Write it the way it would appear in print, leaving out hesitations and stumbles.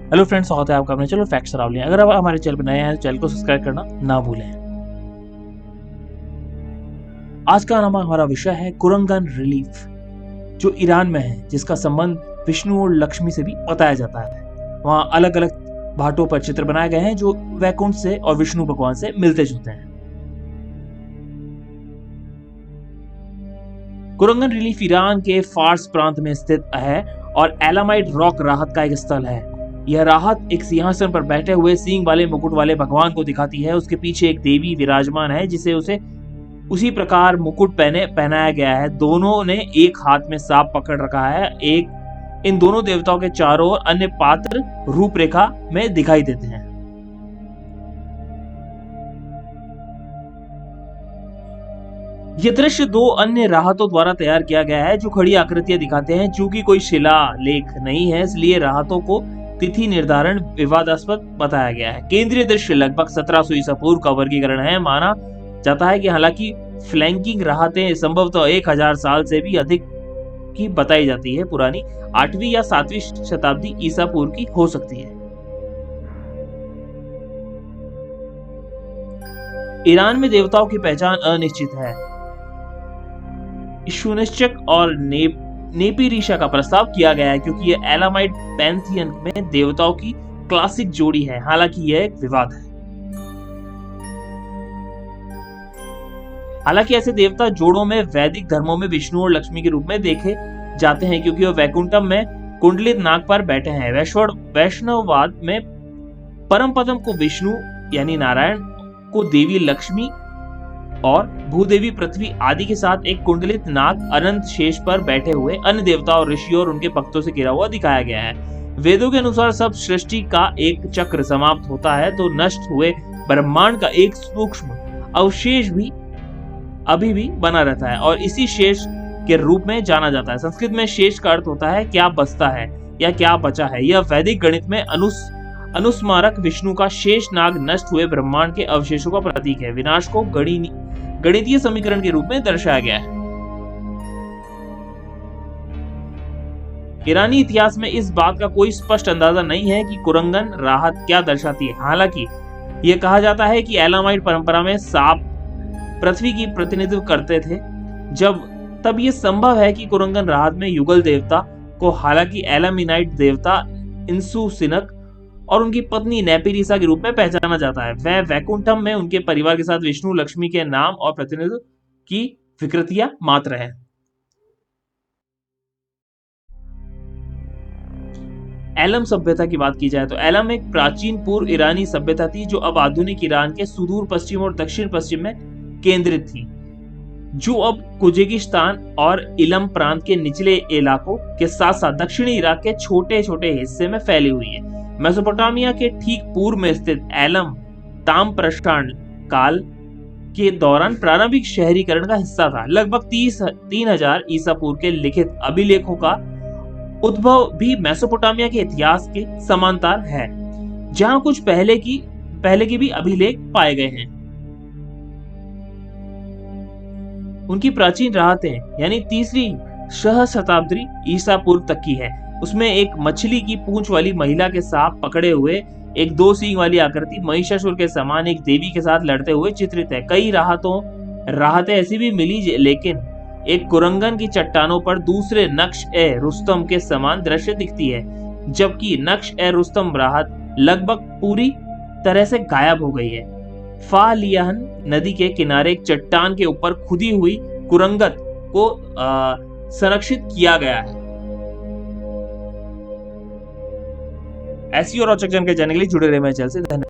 Hello friends, स्वागत है आपका अपने चैनल फैक्ट्स अरावली। अगर आप हमारे चैनल पर नए हैं तो चैनल को सब्सक्राइब करना ना भूलें। आज का हमारा विषय है कुरंगन रिलीफ, जो ईरान में है, जिसका संबंध विष्णु और लक्ष्मी से भी बताया जाता है। वहां अलग अलग भाटों पर चित्र बनाए गए हैं जो वैकुंठ से और विष्णु भगवान से मिलते जुलते हैं। कुरंगन रिलीफ ईरान के फार्स प्रांत में स्थित है और एलामाइट रॉक राहत का एक स्थल है। यह राहत एक सिंहासन पर बैठे हुए सींग वाले मुकुट वाले भगवान को दिखाती है। उसके पीछे एक देवी विराजमान है जिसे उसे उसी प्रकार मुकुट पहनाया गया है। दोनों ने एक हाथ में सांप पकड़ रखा है। इन दोनों देवताओं के चारों ओर अन्य पात्र रूपरेखा में दिखाई देते हैं। यह दृश्य दो अन्य राहतों द्वारा तैयार किया गया है जो खड़ी आकृतियां दिखाते हैं। चूंकि कोई शिला लेख नहीं है, इसलिए राहतों को तिथि निर्धारण विवादास्पद बताया गया है। केंद्रीय दृश्य लगभग 1700 ईसा पूर्व का वर्गीकरण है। माना जाता है कि हालांकि फ्लैंकिंग राहतें संभवतः 1000 साल से भी अधिक की बताई जाती है, पुरानी 8वीं या 7वीं शताब्दी ईसा पूर्व की हो सकती है। ईरान में देवताओं की पहचान अनिश्चित है। सुनिश्चक और नेपिरिशा का प्रस्ताव किया गया है क्योंकि यह एलामाइट पैंथियन में देवताओं की क्लासिक जोड़ी है। हालांकि यह एक विवाद है। हालांकि ऐसे देवता जोड़ों में वैदिक धर्मों में विष्णु और लक्ष्मी के रूप में देखे जाते हैं क्योंकि वह वैकुंठम में कुंडलित नाग पर बैठे हैं। वैष्णववाद में परम पदम को विष्णु यानी नारायण को देवी लक्ष्मी और भूदेवी पृथ्वी आदि के साथ एक कुंडलित नाग अनंत शेष पर बैठे हुए अन्य देवताओं, ऋषियों और उनके भक्तों से घिरा हुआ दिखाया गया है। वेदों के अनुसार सब सृष्टि का एक चक्र समाप्त होता है तो नष्ट हुए ब्रह्मांड का एक सूक्ष्म अवशेष भी अभी भी बना रहता है और इसी शेष के रूप में जाना जाता है। संस्कृत में शेष का अर्थ होता है क्या बचता है या क्या बचा है। यह वैदिक गणित में अनुस्मारक विष्णु का शेष नाग नष्ट हुए ब्रह्मांड के अवशेषों का प्रतीक है। विनाश को गणितीय समीकरण के रूप में दर्शाया गया है। ईरानी इतिहास में इस बात का कोई स्पष्ट अंदाजा नहीं है कि कुरंगन राहत क्या दर्शाती है। हालांकि यह कहा जाता है कि एलामाइट परंपरा में सांप पृथ्वी की प्रतिनिधित्व करते थे। तब यह संभव है कि कुरंगन राहत में युगल देवता को हालांकि एलामिनाइट देवता इंसुसिनक और उनकी पत्नी नेपिरिसा के रूप में पहचाना जाता है। वह वैकुंठम में उनके परिवार के साथ विष्णु लक्ष्मी के नाम और प्रतिनिधित्व की विकृतियां मात्र है। एलम सभ्यता की बात की जाए तो एलम एक प्राचीन पूर्व ईरानी सभ्यता थी जो अब आधुनिक ईरान के सुदूर पश्चिम और दक्षिण पश्चिम में केंद्रित थी, जो अब कुजेगिस्तान और इलम प्रांत के निचले इलाकों के साथ साथ दक्षिणी इराक के छोटे छोटे हिस्से में फैली हुई है। मेसोपोटामिया के ठीक पूर्व में स्थित एलम ताम्रप्रस्थान काल के दौरान प्रारंभिक शहरीकरण का हिस्सा था। लगभग 3000 ईसा पूर्व के लिखित अभिलेखों का उद्भव भी मेसोपोटामिया के इतिहास के समांतर है, जहां कुछ पहले के भी अभिलेख पाए गए हैं। उनकी प्राचीन राहतें यानी 3वीं सहस्त्राब्दी ईसा पूर्व तक की है। उसमें एक मछली की पूंछ वाली महिला के सांप पकड़े हुए एक 2 सींग वाली आकृति महिषासुर के समान एक देवी के साथ लड़ते हुए चित्रित है। कई राहतें ऐसी भी मिली, लेकिन एक कुरंगन की चट्टानों पर दूसरे नक्श ए रुस्तम के समान दृश्य दिखती है, जबकि नक्श ए रुस्तम राहत लगभग पूरी तरह से गायब हो गई है। फालियान नदी के किनारे एक चट्टान के ऊपर खुदी हुई कुरंगत को संरक्षित किया गया है। ऐसी और रोचक जानकारी जानने के लिए जुड़े रहे मेरे चैनल से। धन्यवाद।